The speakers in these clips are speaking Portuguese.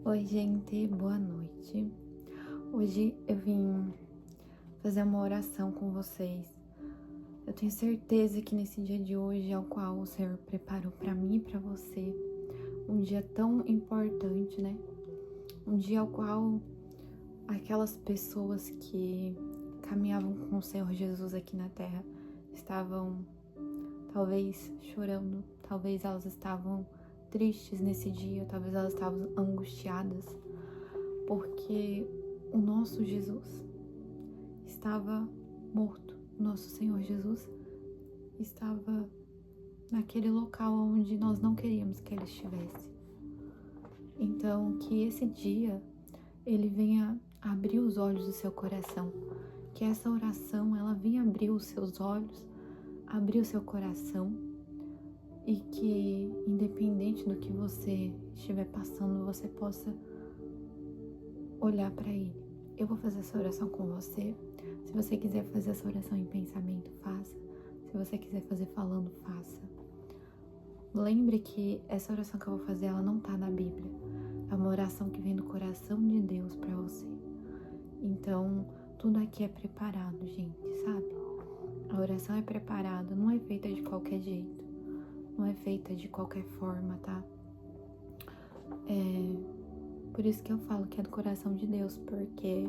Oi, gente, boa noite. Hoje eu vim fazer uma oração com vocês. Eu tenho certeza que nesse dia de hoje é o qual o Senhor preparou para mim e para você. Um dia tão importante, né? Um dia ao qual aquelas pessoas que caminhavam com o Senhor Jesus aqui na terra estavam talvez chorando, talvez elas estavam tristes nesse dia, talvez elas estavam angustiadas, porque o nosso Jesus estava morto. O nosso Senhor Jesus estava naquele local onde nós não queríamos que ele estivesse. Então, que esse dia ele venha abrir os olhos do seu coração, que essa oração ela venha abrir os seus olhos, abrir o seu coração, e que independente do que você estiver passando, você possa olhar para ele. Eu vou fazer essa oração com você. Se você quiser fazer essa oração em pensamento, faça. Se você quiser fazer falando, faça. Lembre que essa oração que eu vou fazer, ela não tá na Bíblia. É uma oração que vem do coração de Deus para você. Então, tudo aqui é preparado, gente, sabe? A oração é preparada, não é feita de qualquer jeito. Não é feita de qualquer forma, tá? Por isso que eu falo que é do coração de Deus, porque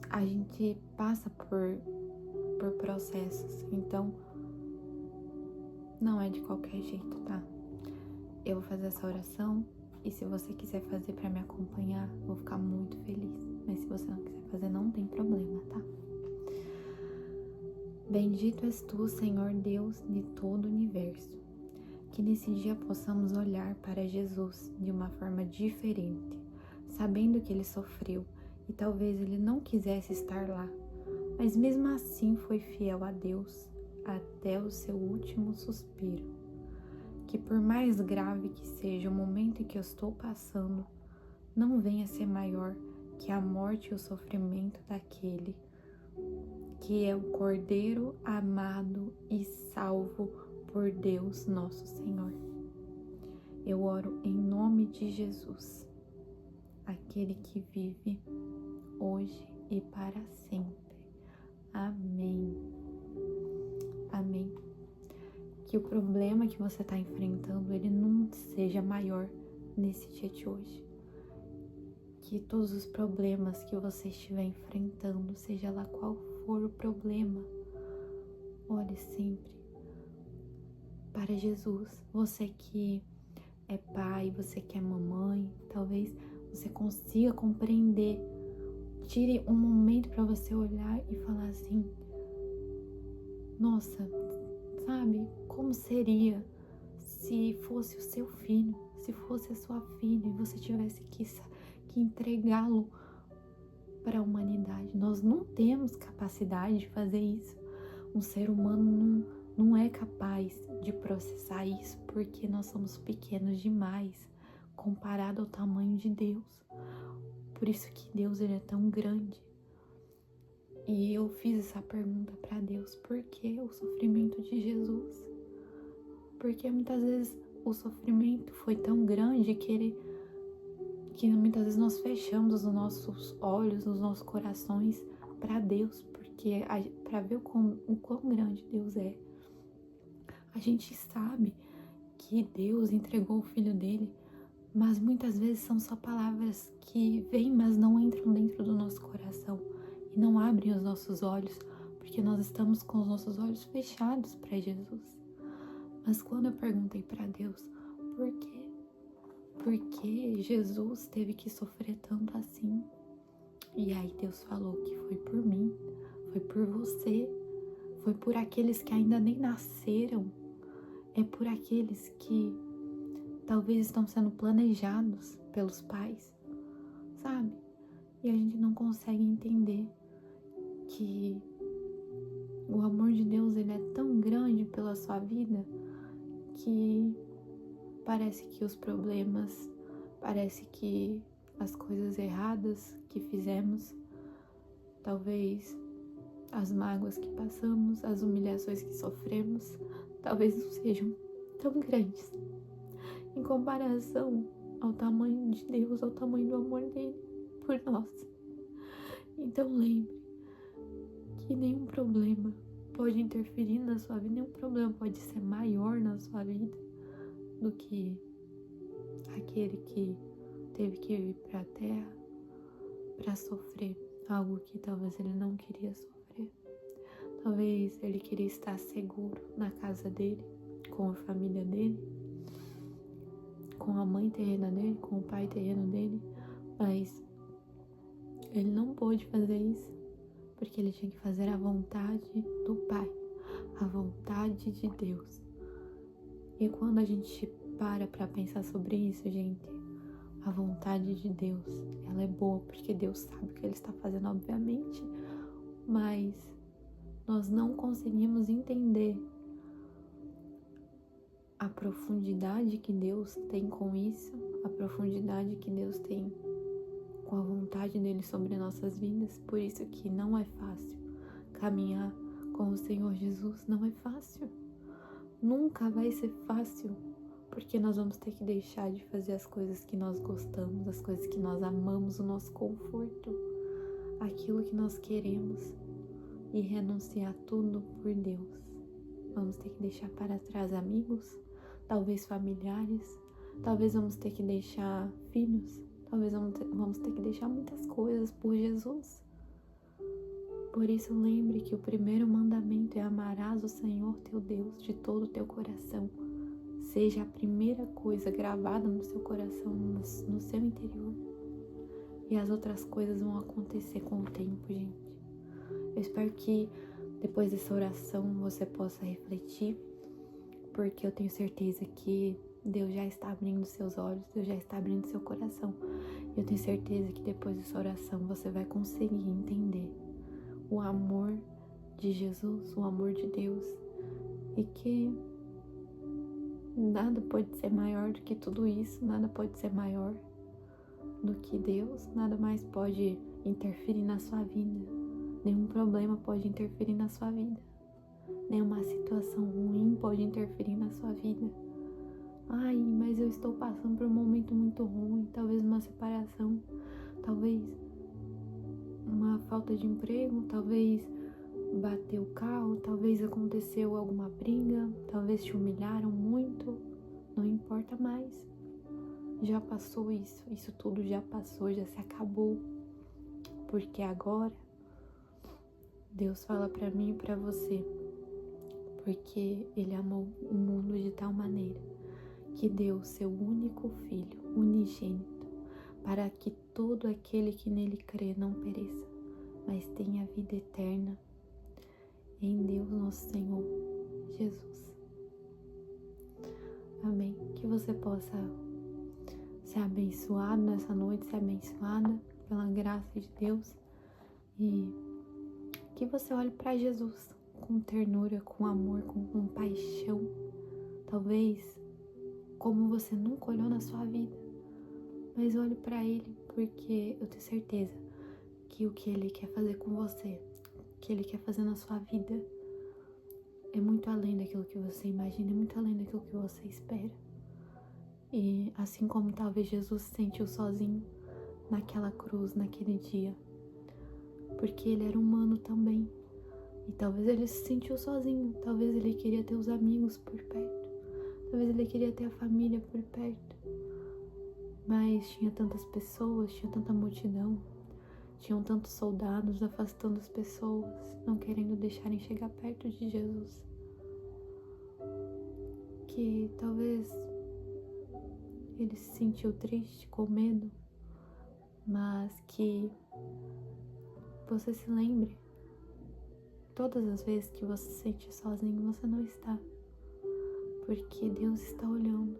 a gente passa por processos, então não é de qualquer jeito, tá? Eu vou fazer essa oração e se você quiser fazer pra me acompanhar, eu vou ficar muito feliz. Mas se você não quiser fazer, não tem problema, tá? Bendito és tu, Senhor Deus de todo o universo. Que nesse dia possamos olhar para Jesus de uma forma diferente, sabendo que ele sofreu e talvez ele não quisesse estar lá, mas mesmo assim foi fiel a Deus até o seu último suspiro. Que por mais grave que seja o momento em que eu estou passando, não venha ser maior que a morte e o sofrimento daquele que é o Cordeiro amado e salvo por Deus nosso Senhor. Eu oro em nome de Jesus, aquele que vive hoje e para sempre. Amém. Amém. Que o problema que você está enfrentando, ele não seja maior nesse dia de hoje. Que todos os problemas que você estiver enfrentando, seja lá qual for o problema, olhe sempre para Jesus. Você que é pai, você que é mamãe, talvez você consiga compreender. Tire um momento para você olhar e falar assim: nossa, sabe, como seria se fosse o seu filho, se fosse a sua filha e você tivesse que entregá-lo para a humanidade. Nós não temos capacidade de fazer isso. Um ser humano não é capaz de processar isso porque nós somos pequenos demais comparado ao tamanho de Deus. Por isso que Deus ele é tão grande. E eu fiz essa pergunta para Deus: por que o sofrimento de Jesus? Porque muitas vezes o sofrimento foi tão grande que muitas vezes nós fechamos os nossos olhos, os nossos corações para Deus, porque para ver o quão grande Deus é. A gente sabe que Deus entregou o Filho dele, mas muitas vezes são só palavras que vêm, mas não entram dentro do nosso coração e não abrem os nossos olhos, porque nós estamos com os nossos olhos fechados para Jesus. Mas quando eu perguntei para Deus, por quê? Por que Jesus teve que sofrer tanto assim? E aí Deus falou que foi por mim, foi por você, foi por aqueles que ainda nem nasceram, é por aqueles que talvez estão sendo planejados pelos pais, sabe? E a gente não consegue entender que o amor de Deus ele é tão grande pela sua vida que parece que os problemas, parece que as coisas erradas que fizemos, talvez as mágoas que passamos, as humilhações que sofremos, talvez não sejam tão grandes em comparação ao tamanho de Deus, ao tamanho do amor dele por nós. Então lembre que nenhum problema pode interferir na sua vida, nenhum problema pode ser maior na sua vida do que aquele que teve que vir para a terra para sofrer algo que talvez ele não queria sofrer. Talvez ele queria estar seguro na casa dele, com a família dele, com a mãe terrena dele, com o pai terreno dele, mas ele não pôde fazer isso, porque ele tinha que fazer a vontade do Pai, a vontade de Deus. E quando a gente para pensar sobre isso, gente, a vontade de Deus, ela é boa, porque Deus sabe o que Ele está fazendo, obviamente, mas nós não conseguimos entender a profundidade que Deus tem com isso, a profundidade que Deus tem com a vontade dele sobre nossas vidas. Por isso que não é fácil caminhar com o Senhor Jesus, não é fácil, nunca vai ser fácil, porque nós vamos ter que deixar de fazer as coisas que nós gostamos, as coisas que nós amamos, o nosso conforto, aquilo que nós queremos, e renunciar tudo por Deus. Vamos ter que deixar para trás amigos, talvez familiares, talvez vamos ter que deixar filhos, talvez vamos ter que deixar muitas coisas por Jesus. Por isso lembre que o primeiro mandamento é: amarás o Senhor teu Deus de todo o teu coração. Seja a primeira coisa gravada no seu coração, no seu interior. E as outras coisas vão acontecer com o tempo, gente. Eu espero que depois dessa oração você possa refletir, porque eu tenho certeza que Deus já está abrindo seus olhos, Deus já está abrindo seu coração. Eu tenho certeza que depois dessa oração você vai conseguir entender o amor de Jesus, o amor de Deus, e que nada pode ser maior do que tudo isso, nada pode ser maior do que Deus, nada mais pode interferir na sua vida, nenhum problema pode interferir na sua vida, nenhuma situação ruim pode interferir na sua vida. Ai, mas eu estou passando por um momento muito ruim, talvez uma separação, talvez uma falta de emprego, talvez bateu o carro, talvez aconteceu alguma briga, talvez te humilharam muito, não importa mais. Já passou isso tudo já passou, já se acabou. Porque agora Deus fala para mim e para você, porque Ele amou o mundo de tal maneira que deu o seu único filho, unigênito, para que todo aquele que nele crê não pereça, mas tenha vida eterna em Deus nosso Senhor Jesus. Amém. Que você possa ser abençoado nessa noite, ser abençoada pela graça de Deus, e que você olhe para Jesus com ternura, com amor, com compaixão, talvez como você nunca olhou na sua vida, mas olhe para Ele, porque eu tenho certeza que o que Ele quer fazer com você, o que Ele quer fazer na sua vida, é muito além daquilo que você imagina, é muito além daquilo que você espera. E assim como talvez Jesus se sentiu sozinho naquela cruz, naquele dia, porque Ele era humano também, e talvez Ele se sentiu sozinho, talvez Ele queria ter os amigos por perto, talvez Ele queria ter a família por perto, mas tinha tantas pessoas, tinha tanta multidão, tinham tantos soldados afastando as pessoas, não querendo deixarem chegar perto de Jesus, que talvez Ele se sentiu triste, com medo, mas que você se lembre, todas as vezes que você se sente sozinho, você não está, porque Deus está olhando,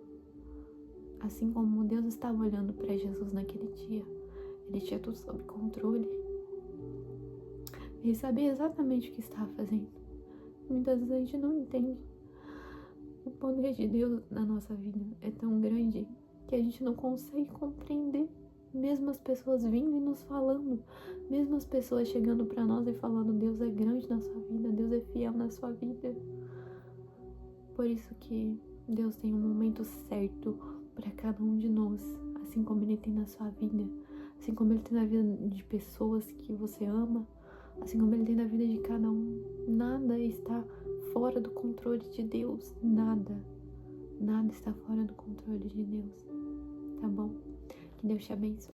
assim como Deus estava olhando para Jesus naquele dia. Ele tinha tudo sob controle, ele sabia exatamente o que estava fazendo. Muitas vezes a gente não entende. O poder de Deus na nossa vida é tão grande que a gente não consegue compreender. Mesmo as pessoas vindo e nos falando, mesmo as pessoas chegando para nós e falando: Deus é grande na sua vida, Deus é fiel na sua vida. Por isso que Deus tem um momento certo para cada um de nós. assim como Ele tem na sua vida, assim como Ele tem na vida de pessoas que você ama, assim como Ele tem na vida de cada um. Nada está fora do controle de Deus, nada está fora do controle de Deus, tá bom? Que Deus te abençoe.